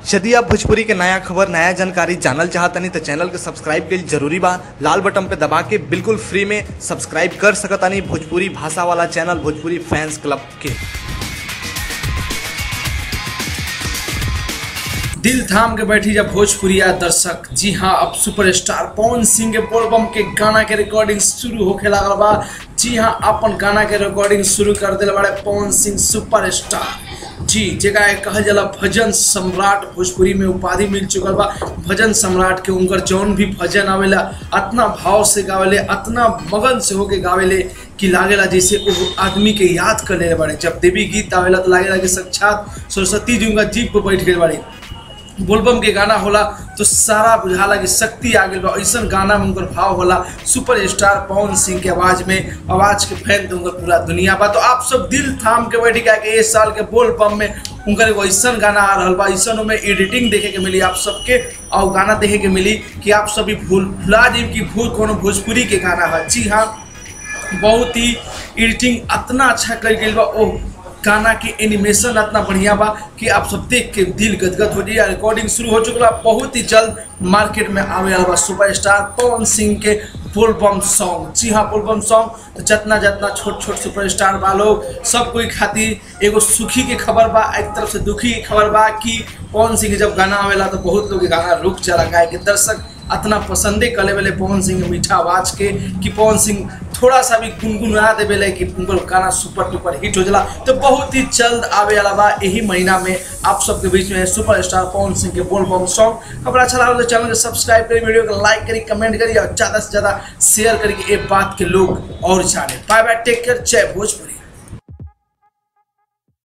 यदि आप भोजपुरी के नया खबर नया जानकारी जानल चाहतनी तो चैनल के सब्सक्राइब के जरूरी बा। लाल बटन पे दबा के बिल्कुल फ्री में सब्सक्राइब कर सकतानी भोजपुरी भाषा वाला चैनल भोजपुरी फैंस क्लब के। दिल थाम के बैठी जब भोजपुरिया दर्शक। जी हाँ, अब सुपरस्टार पवन सिंह के बोलबम के गाना के रिकॉर्डिंग शुरू होखे लागल बा। जी हाँ, अपन गाना के रिकॉर्डिंग शुरू कर दिल बड़े पवन सिंह सुपरस्टार। जी जगह कहल जाला भजन सम्राट, भोजपुरी में उपाधि मिल चुकल बा भजन सम्राट के। उनकर जौन भी भजन आवेला अतना भाव से गावेले, अतना मगन से होके गावेले कि लागेला जैसे वो आदमी के याद कर ले बड़े। जब देवी गीत आवेला तो लागेला कि साक्षात सरस्वती जी उनका जीप पर बैठ गए बड़े। बोलबम के गाना होला तो सारा बुझाला कि शक्ति आ गई बा। ऐसा गाना में उनकर भाव होला। सुपरस्टार पवन सिंह के आवाज में, आवाज के फैन तो उनकर पूरा दुनिया बा। तो आप सब दिल थाम के बैठी क्या कि इस साल के बोलबम में उनका एगो ऐसा गाना आ रहा बा, ऐसा में एडिटिंग देखे के मिली आप सबके और गाना देखे के मिली कि आप सभी भुला जाइए कि कोनो भोजपुरी के गाना है। जी हाँ, बहुत ही एडिटिंग इतना अच्छा कर गई बा। ओह, गाना की एनिमेशन इतना बढ़िया बा कि आप सब देख के दिल गदगद हो जाए। रिकॉर्डिंग शुरू हो चुका, बहुत ही जल्द मार्केट में आने वाला बा सुपरस्टार पवन सिंह के बोलबम सॉन्ग। जी हाँ, बोलबम सॉन्ग तो जितना छोट छोट सुपरस्टार बा लोग सब कोई खातिर एगो सुखी के खबर बा, एक तरफ से दुखी की खबर बा कि पवन सिंह के जब गाना आवेला तो बहुत लोग गाना रुक चला गाए कि दर्शक इतना पसंदे करे वाले पवन सिंह के मीठा आवाज के कि पवन सिंह थोड़ा सा भी गुनगुना देवे कि उनका गाना सुपर डुपर हिट हो जाला। तो बहुत ही जल्द आवे वाला बा यही महीना में आप सबके बीच में सुपरस्टार पवन सिंह के बोलबम सॉन्ग। खबर अच्छा लगा तो चैनल को सब्सक्राइब करिए, वीडियो को लाइक करिए, कमेंट करिए और ज़्यादा से ज़्यादा शेयर करिए ये बात के लोग और जाने। बाय बाय, टेक केयर, जय भोजपुरी।